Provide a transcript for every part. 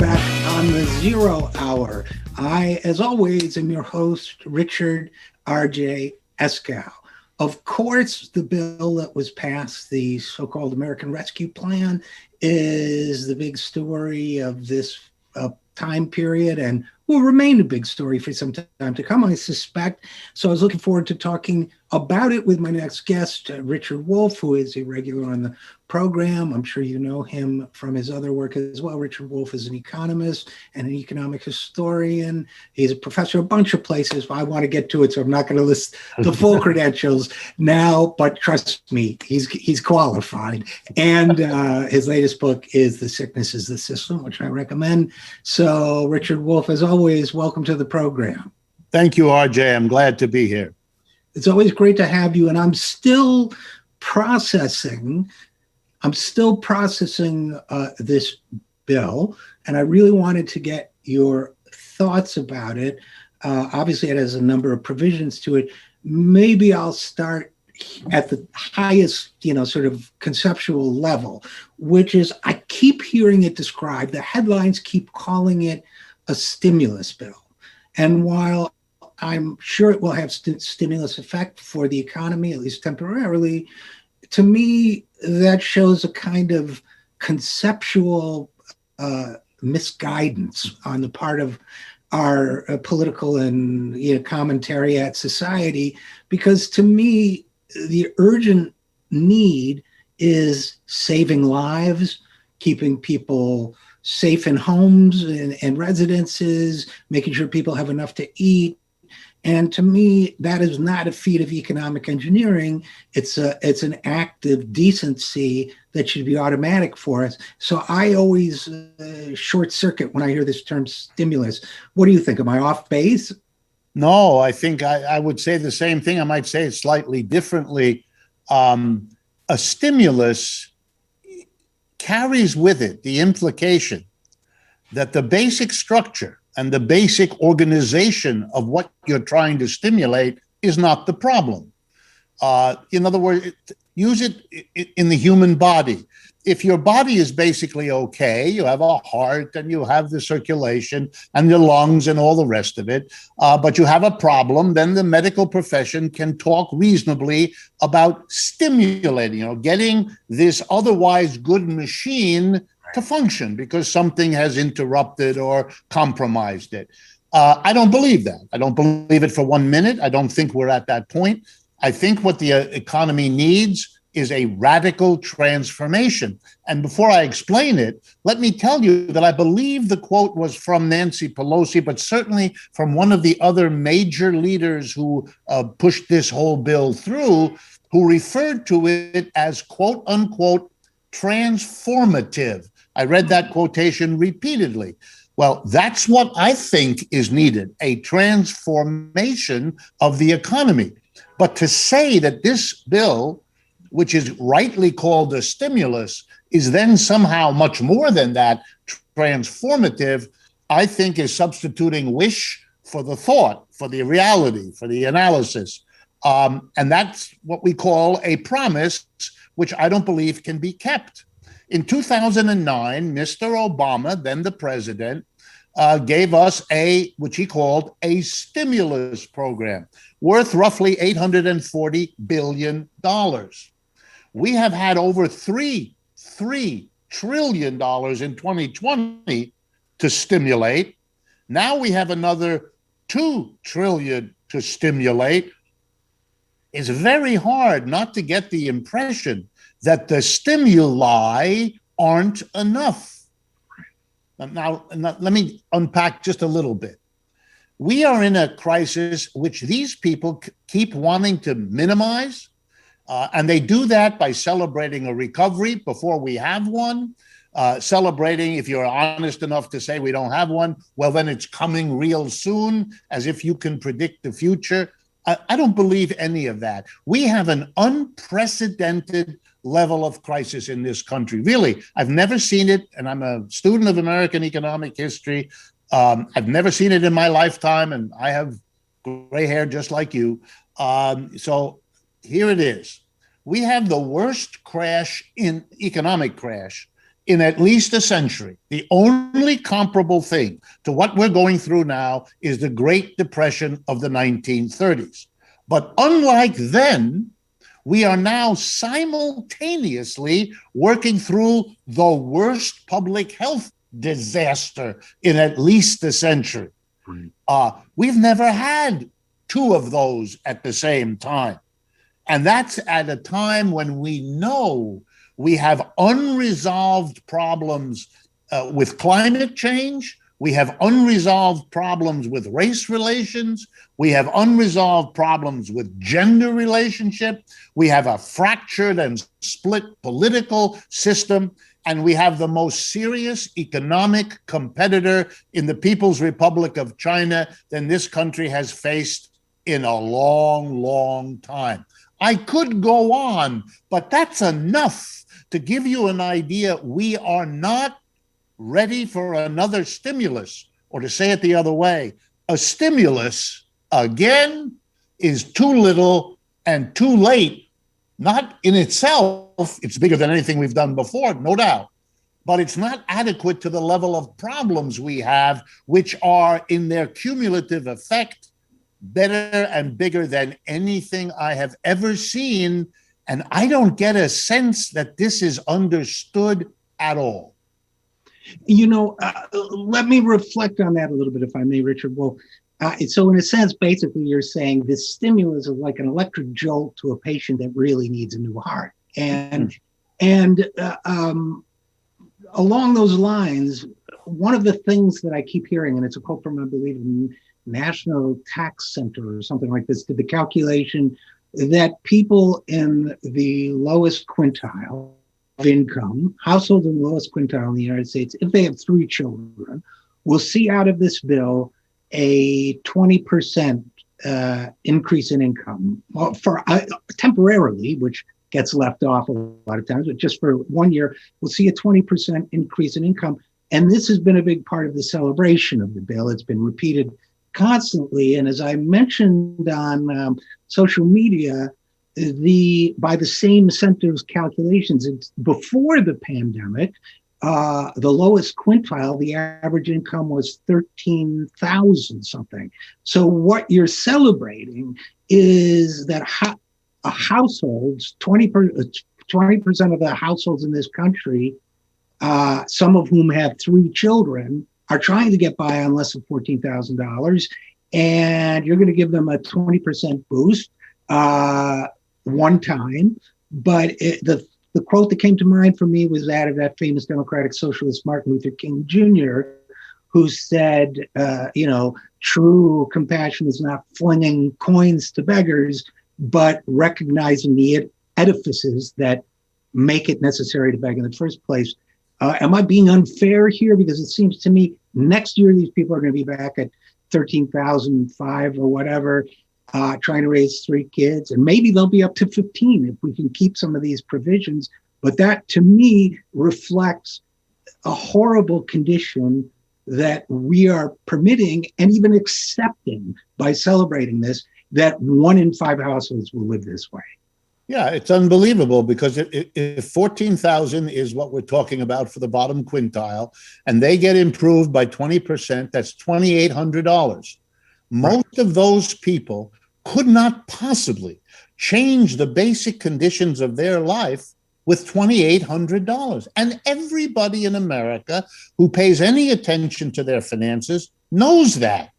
back on the Zero Hour. I, as always, am your host, Richard RJ Eskow. Of course, the bill that was passed, the so-called American Rescue Plan, is the big story of this time period and will remain a big story for some time to come, I suspect. So I was looking forward to talking about it with my next guest, Richard Wolff, who is a regular on the program. I'm sure you know him from his other work as well. Richard Wolff is an economist and an economic historian. He's a professor at a bunch of places. I want to get to it, so I'm not going to list the full credentials now, but trust me, he's qualified. And his latest book is The Sickness is the System, which I recommend. So Richard Wolff, as always, welcome to the program. Thank you, RJ. I'm glad to be here. It's always great to have you. And I'm still processing this bill, and I really wanted to get your thoughts about it. Obviously, it has a number of provisions to it. Maybe I'll start at the highest, sort of conceptual level, which is I keep hearing it described. The headlines keep calling it a stimulus bill. And while I'm sure it will have stimulus effect for the economy, at least temporarily, to me, that shows a kind of conceptual misguidance on the part of our political and commentary at society, because to me, the urgent need is saving lives, keeping people safe in homes and residences, making sure people have enough to eat. And to me, that is not a feat of economic engineering. It's an act of decency that should be automatic for us. So I always short circuit when I hear this term stimulus. What do you think? Am I off base? No, I think I would say the same thing. I might say it slightly differently. A stimulus carries with it the implication that the basic structure and the basic organization of what you're trying to stimulate is not the problem. In other words, use it in the human body. If your body is basically okay, you have a heart and you have the circulation and your lungs and all the rest of it, but you have a problem, then the medical profession can talk reasonably about stimulating, getting this otherwise good machine to function because something has interrupted or compromised it. I don't believe that. I don't believe it for 1 minute. I don't think we're at that point. I think what the economy needs is a radical transformation. And before I explain it, let me tell you that I believe the quote was from Nancy Pelosi, but certainly from one of the other major leaders who pushed this whole bill through, who referred to it as, quote unquote, transformative. I read that quotation repeatedly. Well, that's what I think is needed, a transformation of the economy. But to say that this bill, which is rightly called a stimulus, is then somehow much more than that, transformative, I think is substituting wish for the thought, for the reality, for the analysis. And that's what we call a promise, which I don't believe can be kept. In 2009, Mr. Obama, then the president, gave us which he called a stimulus program worth roughly $840 billion. We have had over $3 trillion in 2020 to stimulate. Now we have another $2 trillion to stimulate. It's very hard not to get the impression that the stimuli aren't enough. Now, let me unpack just a little bit. We are in a crisis which these people keep wanting to minimize, and they do that by celebrating a recovery before we have one, celebrating, if you're honest enough to say we don't have one, well, then it's coming real soon, as if you can predict the future. I don't believe any of that. We have an unprecedented level of crisis in this country. Really, I've never seen it, and I'm a student of American economic history. I've never seen it in my lifetime, and I have gray hair just like you. So here it is. We have the worst economic crash in at least a century. The only comparable thing to what we're going through now is the Great Depression of the 1930s. But unlike then, we are now simultaneously working through the worst public health disaster in at least a century. We've never had two of those at the same time. And that's at a time when we know we have unresolved problems with climate change. We have unresolved problems with race relations. We have unresolved problems with gender relationship. We have a fractured and split political system. And we have the most serious economic competitor in the People's Republic of China than this country has faced in a long, long time. I could go on, but that's enough to give you an idea. We are not ready for another stimulus, or to say it the other way, a stimulus, again, is too little and too late. Not in itself, it's bigger than anything we've done before, no doubt, but it's not adequate to the level of problems we have, which are in their cumulative effect better and bigger than anything I have ever seen. And I don't get a sense that this is understood at all. Let me reflect on that a little bit, if I may, Richard. Well, so in a sense, basically, you're saying this stimulus is like an electric jolt to a patient that really needs a new heart. And along those lines, one of the things that I keep hearing, and it's a quote from, I believe, National Tax Center or something like this, did the calculation that people in the lowest quintile of income, households in the lowest quintile in the United States, if they have 3 children, will see out of this bill a 20% increase in income for temporarily, which gets left off a lot of times, but just for 1 year, we'll see a 20% increase in income. And this has been a big part of the celebration of the bill. It's been repeated constantly. And as I mentioned on social media, by the same center's calculations, it's before the pandemic, the lowest quintile, the average income was 13,000 something. So what you're celebrating is that households, 20% of the households in this country, some of whom have 3 children, are trying to get by on less than $14,000, and you're going to give them a 20% boost one time. But the quote that came to mind for me was that of that famous Democratic socialist Martin Luther King Jr., who said, true compassion is not flinging coins to beggars, but recognizing the edifices that make it necessary to beg in the first place. Am I being unfair here? Because it seems to me next year these people are going to be back at 13,005 or whatever, trying to raise 3 kids, and maybe they'll be up to 15 if we can keep some of these provisions. But that, to me, reflects a horrible condition that we are permitting and even accepting by celebrating this, that 1 in 5 households will live this way. Yeah, it's unbelievable, because if 14,000 is what we're talking about for the bottom quintile, and they get improved by 20%, that's $2,800. Most of those people could not possibly change the basic conditions of their life with $2,800. And everybody in America who pays any attention to their finances knows that.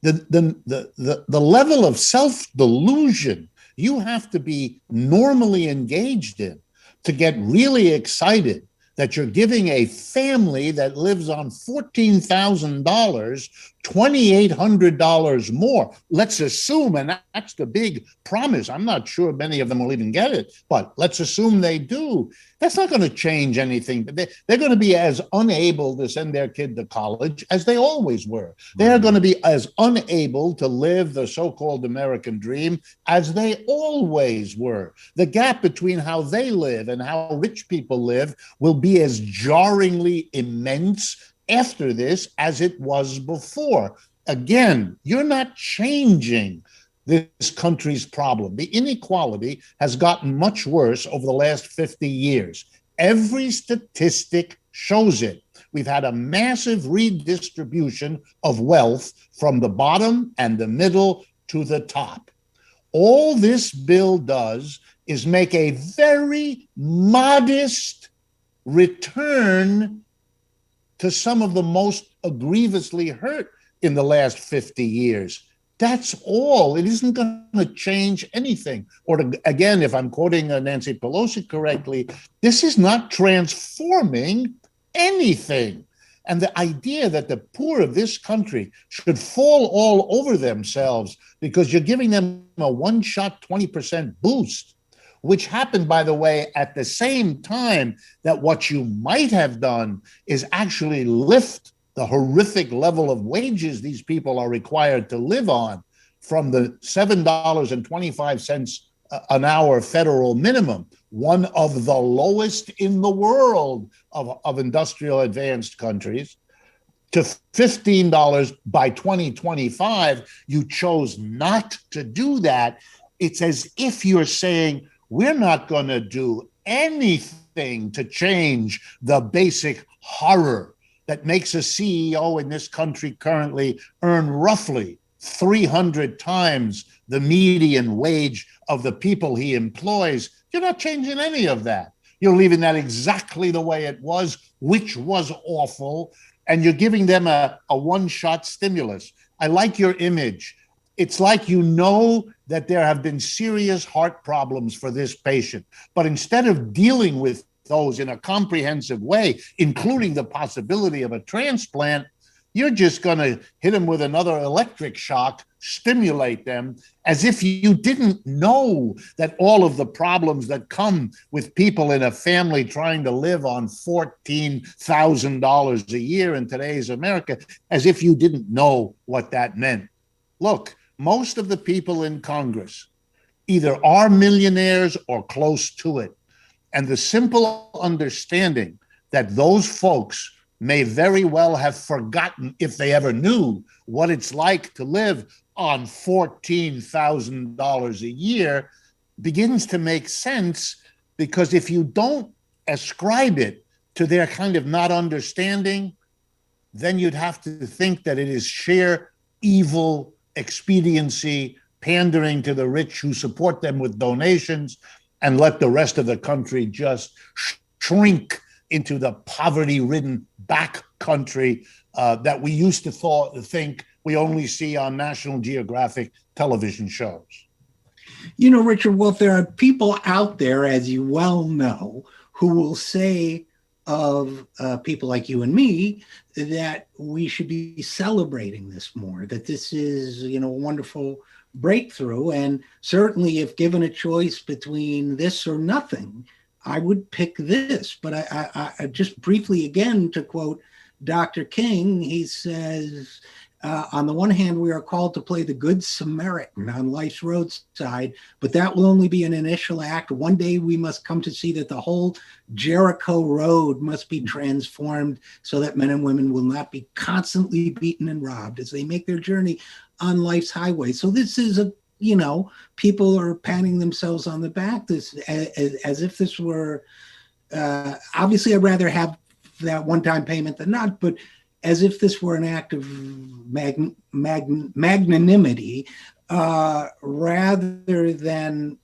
The level of self-delusion you have to be normally engaged in to get really excited that you're giving a family that lives on $14,000, $2,800 more. Let's assume, and that's the big promise. I'm not sure many of them will even get it, but let's assume they do. That's not going to change anything. They're going to be as unable to send their kid to college as they always were. They're going to be as unable to live the so-called American dream as they always were. The gap between how they live and how rich people live will be as jarringly immense after this as it was before. Again, you're not changing this country's problem. The inequality has gotten much worse over the last 50 years. Every statistic shows it. We've had a massive redistribution of wealth from the bottom and the middle to the top. All this bill does is make a very modest return to some of the most grievously hurt in the last 50 years. That's all. It isn't going to change anything. Or again, if I'm quoting Nancy Pelosi correctly, this is not transforming anything. And the idea that the poor of this country should fall all over themselves because you're giving them a one-shot 20% boost, which happened, by the way, at the same time that what you might have done is actually lift the horrific level of wages these people are required to live on from the $7.25 an hour federal minimum, one of the lowest in the world of industrial advanced countries, to $15 by 2025. You chose not to do that. It's as if you're saying, we're not going to do anything to change the basic horror that makes a CEO in this country currently earn roughly 300 times the median wage of the people he employs. You're not changing any of that. You're leaving that exactly the way it was, which was awful, and you're giving them a one-shot stimulus. I like your image. It's like you know that there have been serious heart problems for this patient, but instead of dealing with those in a comprehensive way, including the possibility of a transplant, you're just going to hit them with another electric shock, stimulate them, as if you didn't know that all of the problems that come with people in a family trying to live on $14,000 a year in today's America, as if you didn't know what that meant. Look, most of the people in Congress either are millionaires or close to it. And the simple understanding that those folks may very well have forgotten, if they ever knew, what it's like to live on $14,000 a year begins to make sense, because if you don't ascribe it to their kind of not understanding, then you'd have to think that it is sheer evil expediency, pandering to the rich who support them with donations, and let the rest of the country just shrink into the poverty-ridden back country that we used to think we only see on National Geographic television shows. You know, Richard Wolff, there are people out there, as you well know, who will say of people like you and me that we should be celebrating this more, that this is, you know, a wonderful breakthrough. And certainly if given a choice between this or nothing, I would pick this. But I just briefly, again, to quote Dr. King, he says, on the one hand, we are called to play the Good Samaritan on life's roadside, but that will only be an initial act. One day we must come to see that the whole Jericho road must be transformed so that men and women will not be constantly beaten and robbed as they make their journey on life's highway. So this is a, you know, people are patting themselves on the back, this as if this were, obviously I'd rather have that one-time payment than not, but as if this were an act of magnanimity rather than,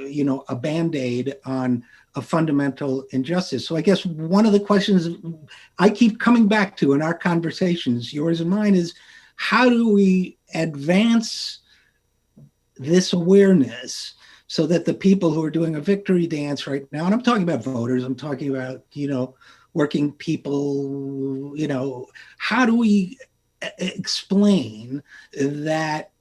you know, a Band-Aid on a fundamental injustice. So I guess one of the questions I keep coming back to in our conversations, yours and mine, is how do we advance this awareness so that the people who are doing a victory dance right now, and I'm talking about voters, I'm talking about, you know, working people, you know, how do we explain that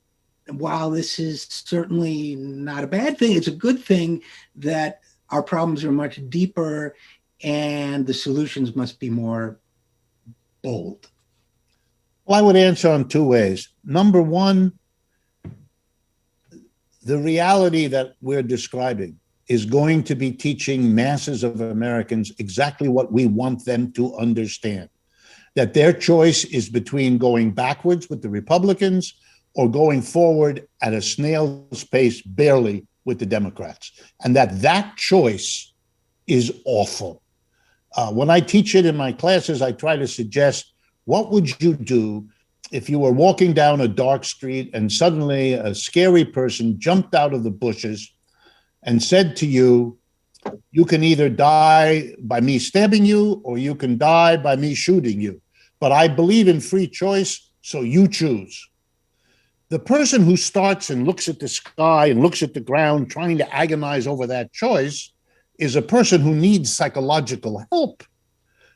while this is certainly not a bad thing, it's a good thing that our problems are much deeper and the solutions must be more bold? Well, I would answer in two ways. Number one, the reality that we're describing is going to be teaching masses of Americans exactly what we want them to understand, that their choice is between going backwards with the Republicans or going forward at a snail's pace, barely, with the Democrats, and that choice is awful. When I teach it in my classes, I try to suggest, what would you do if you were walking down a dark street and suddenly a scary person jumped out of the bushes and said to you, you can either die by me stabbing you or you can die by me shooting you. But I believe in free choice, so you choose. The person who starts and looks at the sky and looks at the ground trying to agonize over that choice is a person who needs psychological help,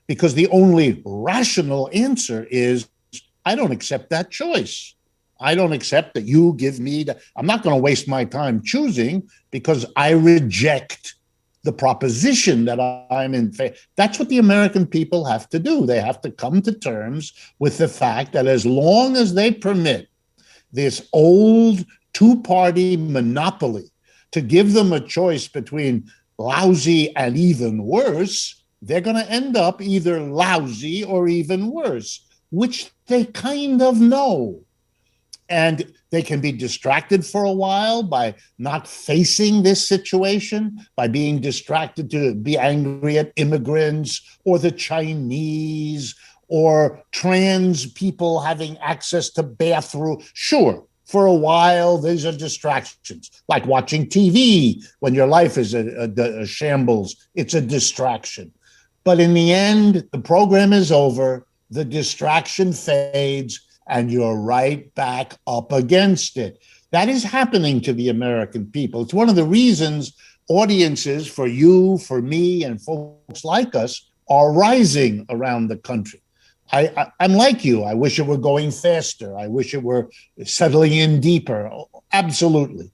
because the only rational answer is, I don't accept that choice. I don't accept that you give me that. I'm not going to waste my time choosing because I reject the proposition that I'm in favor. That's what the American people have to do. They have to come to terms with the fact that as long as they permit this old two-party monopoly to give them a choice between lousy and even worse, they're going to end up either lousy or even worse, which they kind of know. And they can be distracted for a while by not facing this situation, by being distracted to be angry at immigrants or the Chinese or trans people having access to bathroom. Sure, for a while, these are distractions, like watching TV when your life is a shambles. It's a distraction. But in the end, the program is over, the distraction fades, and you're right back up against it. That is happening to the American people. It's one of the reasons audiences for you, for me, and folks like us are rising around the country. I'm like you. I wish it were going faster. I wish it were settling in deeper. Absolutely.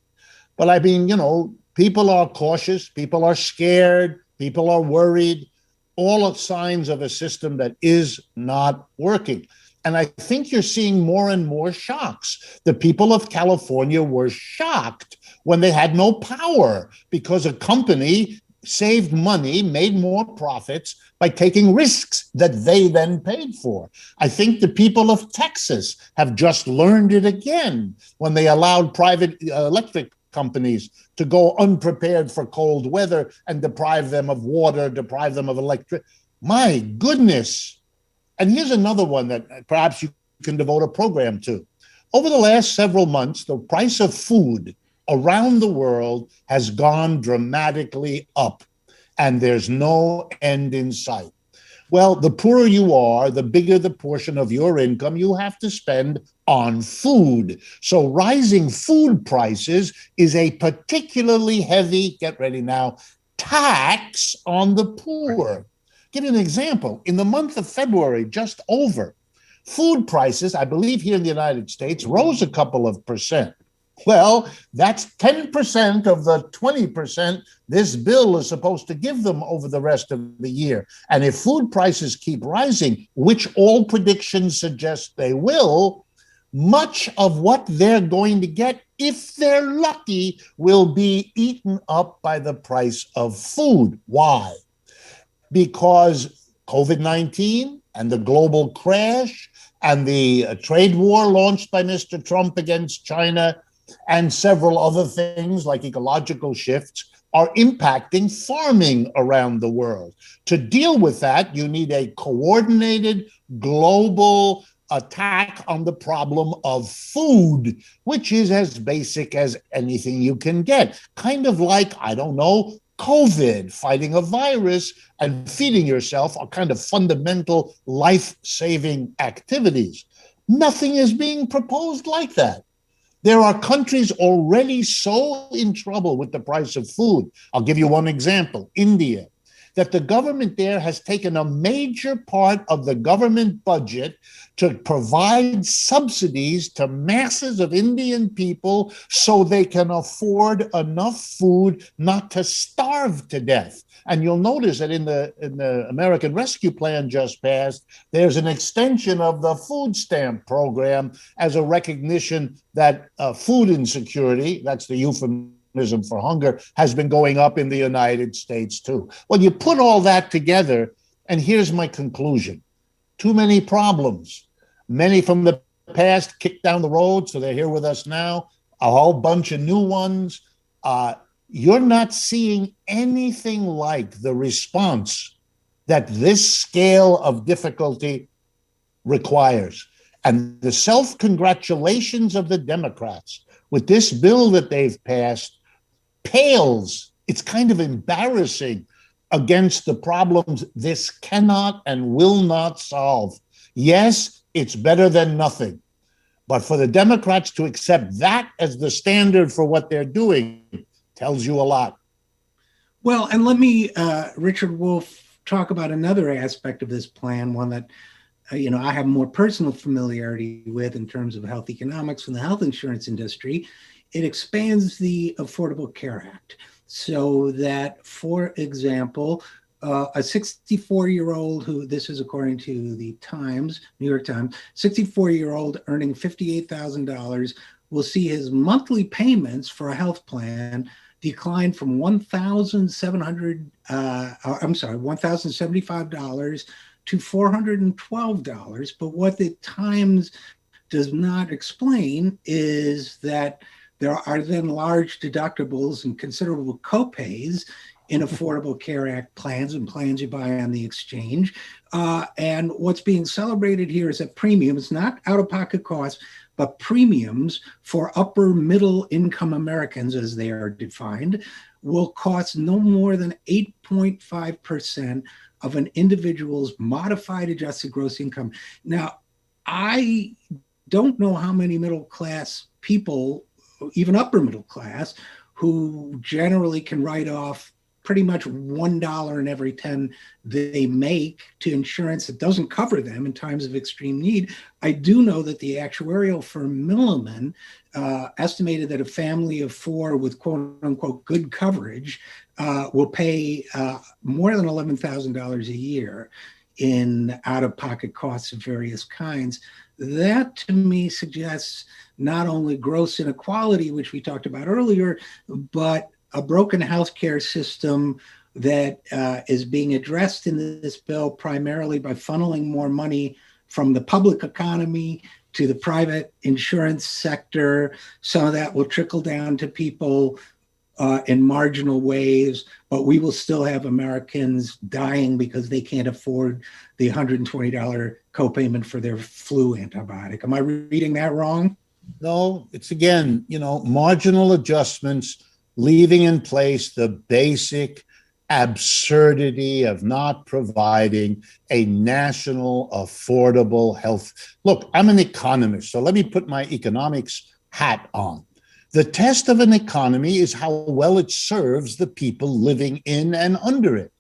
But I mean, people are cautious. People are scared. People are worried. All signs of a system that is not working. And I think you're seeing more and more shocks. The people of California were shocked when they had no power because a company saved money, made more profits by taking risks that they then paid for. I think the people of Texas have just learned it again when they allowed private electric companies to go unprepared for cold weather and deprive them of water, deprive them of electric. My goodness. And here's another one that perhaps you can devote a program to. Over the last several months, the price of food around the world has gone dramatically up, and there's no end in sight. Well, the poorer you are, the bigger the portion of your income you have to spend on food. So rising food prices is a particularly heavy, get ready now, tax on the poor. Give you an example. In the month of February, just over, food prices, I believe here in the United States, rose a couple of percent. Well, that's 10% of the 20% this bill is supposed to give them over the rest of the year. And if food prices keep rising, which all predictions suggest they will, much of what they're going to get, if they're lucky, will be eaten up by the price of food. Why? Because COVID-19 and the global crash and the trade war launched by Mr. Trump against China and several other things like ecological shifts are impacting farming around the world. To deal with that, you need a coordinated global attack on the problem of food, which is as basic as anything you can get. Kind of like, I don't know, COVID, fighting a virus and feeding yourself are kind of fundamental life-saving activities. Nothing is being proposed like that. There are countries already so in trouble with the price of food. I'll give you one example, India, that the government there has taken a major part of the government budget to provide subsidies to masses of Indian people so they can afford enough food not to starve to death. And you'll notice that in the American Rescue Plan just passed, there's an extension of the food stamp program as a recognition that food insecurity, that's the euphemism for hunger, has been going up in the United States too. Well, you put all that together, and here's my conclusion. Too many problems. Many from the past kicked down the road, so they're here with us now. A whole bunch of new ones. You're not seeing anything like the response that this scale of difficulty requires. And the self-congratulations of the Democrats with this bill that they've passed pales, it's kind of embarrassing against the problems this cannot and will not solve. Yes, it's better than nothing. But for the Democrats to accept that as the standard for what they're doing tells you a lot. Well, and let me, Richard Wolff, talk about another aspect of this plan, one that I have more personal familiarity with in terms of health economics and the health insurance industry. It expands the Affordable Care Act so that, for example, a 64-year-old who, this is according to the Times, New York Times, 64-year-old earning $58,000 will see his monthly payments for a health plan decline from $1,075 to $412. But what the Times does not explain is that there are then large deductibles and considerable copays in Affordable Care Act plans and plans you buy on the exchange. And what's being celebrated here is that premiums, not out-of-pocket costs, but premiums for upper middle income Americans, as they are defined, will cost no more than 8.5% of an individual's modified adjusted gross income. Now, I don't know how many middle class people, even upper middle class, who generally can write off pretty much $1 in every 10 they make to insurance that doesn't cover them in times of extreme need. I do know that the actuarial firm Milliman estimated that a family of four with quote unquote good coverage will pay more than $11,000 a year in out-of-pocket costs of various kinds. That to me suggests not only gross inequality, which we talked about earlier, but a broken healthcare system that is being addressed in this bill primarily by funneling more money from the public economy to the private insurance sector. Some of that will trickle down to people in marginal ways, but we will still have Americans dying because they can't afford the $120 copayment for their flu antibiotic. Am I reading that wrong? No, it's again, marginal adjustments, leaving in place the basic absurdity of not providing a national affordable health. Look, I'm an economist, so let me put my economics hat on. The test of an economy is how well it serves the people living in and under it.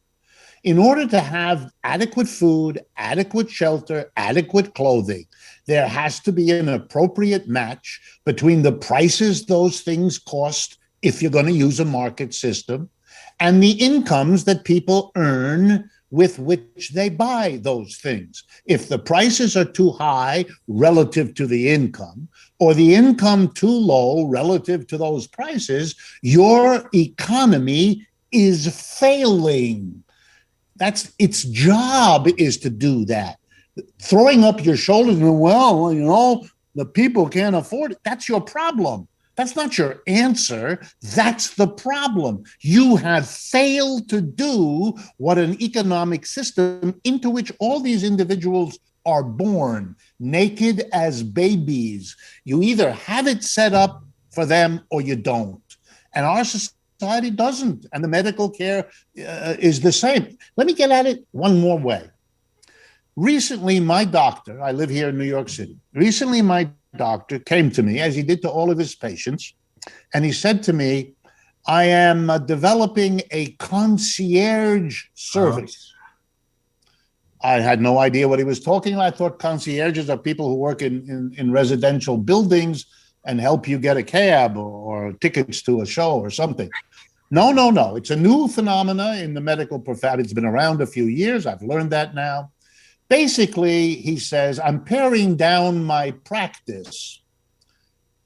In order to have adequate food, adequate shelter, adequate clothing, there has to be an appropriate match between the prices those things cost if you're going to use a market system and the incomes that people earn with which they buy those things. If the prices are too high relative to the income, or the income too low relative to those prices, your economy is failing. That's its job, is to do that. Throwing up your shoulders and, well, the people can't afford it. That's your problem. That's not your answer. That's the problem. You have failed to do what an economic system into which all these individuals are born, naked as babies. You either have it set up for them or you don't. And our society doesn't. And the medical care is the same. Let me get at it one more way. Recently, my doctor, I live here in New York City. Recently, my doctor came to me, as he did to all of his patients, and he said to me, I am developing a concierge service. I had no idea what he was talking about. I thought concierges are people who work in residential buildings and help you get a cab or tickets to a show or something. No. It's a new phenomena in the medical profession. It's been around a few years. I've learned that now. Basically, he says, I'm paring down my practice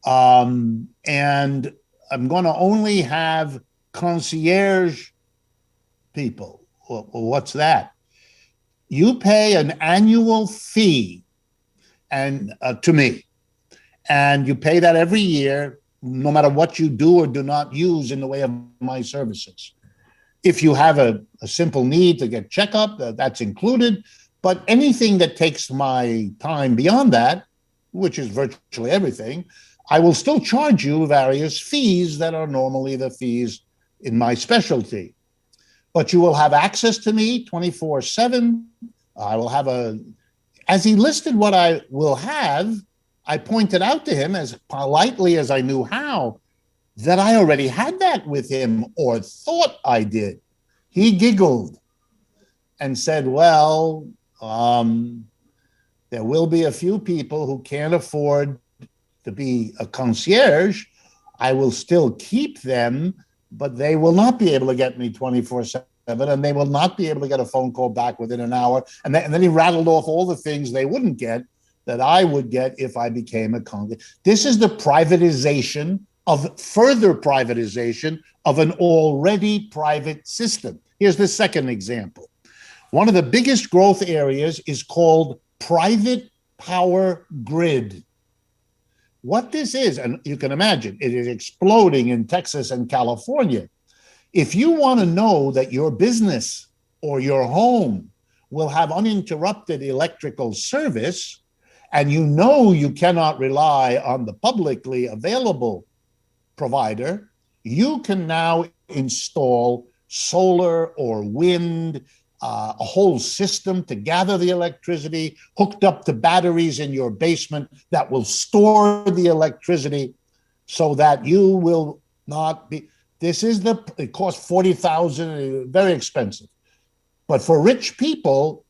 and I'm going to only have concierge people. Well, what's that? You pay an annual fee and to me, and you pay that every year, no matter what you do or do not use in the way of my services. If you have a simple need to get checkup, that's included. But anything that takes my time beyond that, which is virtually everything, I will still charge you various fees that are normally the fees in my specialty. But you will have access to me 24/7. I will have as he listed what I will have, I pointed out to him as politely as I knew how that I already had that with him or thought I did. He giggled and said, well, there will be a few people who can't afford to be a concierge. I will still keep them, but they will not be able to get me 24/7, and they will not be able to get a phone call back within an hour. And then he rattled off all the things they wouldn't get that I would get if I became a concierge. This is the further privatization of an already private system. Here's the second example. One of the biggest growth areas is called private power grid. What this is, and you can imagine, it is exploding in Texas and California. If you want to know that your business or your home will have uninterrupted electrical service, and you know you cannot rely on the publicly available provider, you can now install solar or wind, a whole system to gather the electricity, hooked up to batteries in your basement that will store the electricity so that you will not be. It costs $40,000, very expensive. But for rich people,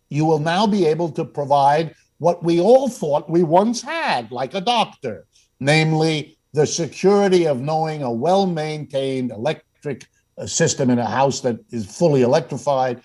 you will now be able to provide what we all thought we once had, like a doctor, namely the security of knowing a well-maintained electric system in a house that is fully electrified.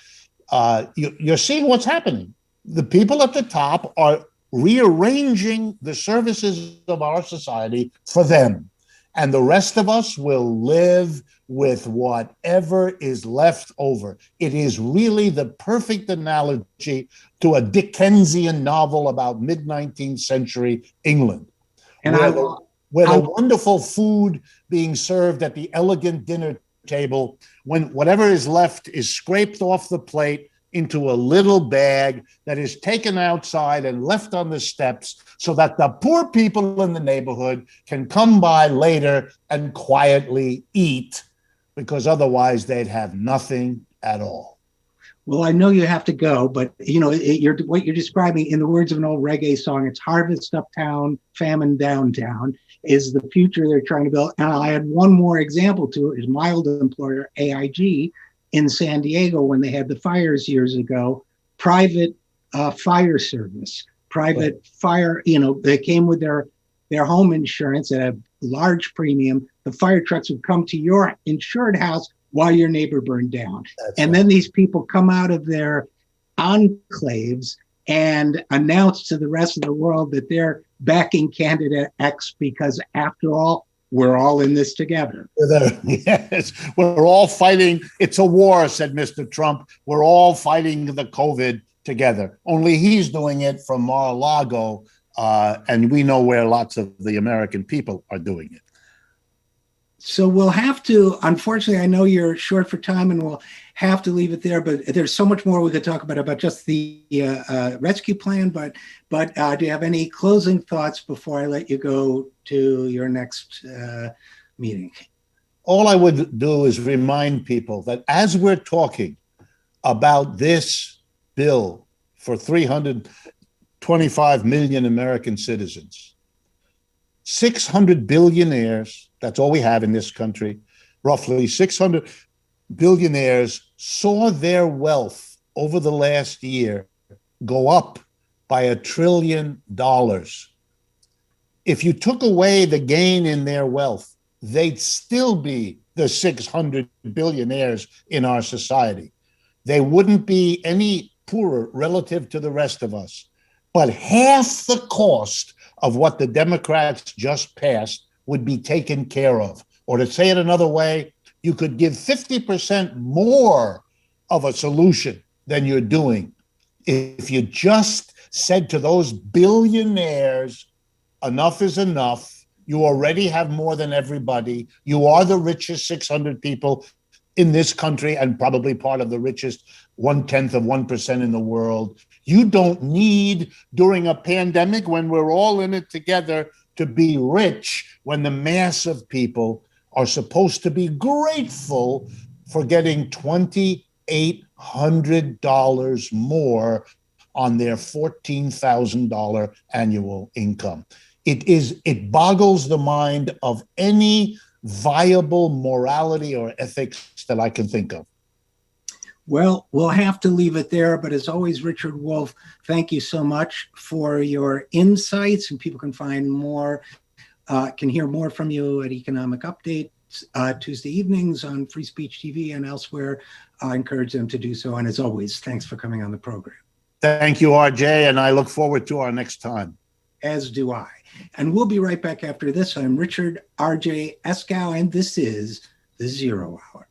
You're seeing what's happening. The people at the top are rearranging the services of our society for them. And the rest of us will live with whatever is left over. It is really the perfect analogy to a Dickensian novel about mid-19th century England, And where the wonderful food being served at the elegant dinner table, when whatever is left is scraped off the plate into a little bag that is taken outside and left on the steps so that the poor people in the neighborhood can come by later and quietly eat, because otherwise they'd have nothing at all. Well, I know you have to go, but what you're describing, in the words of an old reggae song, it's harvest uptown, famine downtown, is the future they're trying to build. And I had one more example to it, is my old employer, AIG, in San Diego, when they had the fires years ago, private fire service, private fire, they came with their home insurance at a large premium. The fire trucks would come to your insured house while your neighbor burned down. Then these people come out of their enclaves and announce to the rest of the world that they're backing candidate X because, after all, we're all in this together. Yes, we're all fighting. It's a war, said Mr. Trump. We're all fighting the COVID together. Only he's doing it from Mar-a-Lago, and we know where lots of the American people are doing it. So we'll have to, unfortunately, I know you're short for time and we'll have to leave it there, but there's so much more we could talk about just the rescue plan. But do you have any closing thoughts before I let you go to your next meeting? All I would do is remind people that as we're talking about this bill for 325 million American citizens, 600 billionaires, that's all we have in this country, roughly 600 billionaires saw their wealth over the last year go up by $1 trillion. If you took away the gain in their wealth, they'd still be the 600 billionaires in our society. They wouldn't be any poorer relative to the rest of us. But half the cost of what the Democrats just passed would be taken care of. Or to say it another way, you could give 50% more of a solution than you're doing if you just said to those billionaires, enough is enough. You already have more than everybody. You are the richest 600 people. in this country and probably part of the richest 0.1% in the world. You don't need, during a pandemic when we're all in it together, to be rich when the mass of people are supposed to be grateful for getting $2,800 more on their $14,000 annual income. It boggles the mind of any viable morality or ethics that I can think of. Well, we'll have to leave it there. But as always, Richard Wolff, thank you so much for your insights. And people can find more, can hear more from you at Economic Updates Tuesday evenings on Free Speech TV and elsewhere. I encourage them to do so. And as always, thanks for coming on the program. Thank you, RJ. And I look forward to our next time. As do I. And we'll be right back after this. I'm Richard RJ Eskow, and this is The Zero Hour.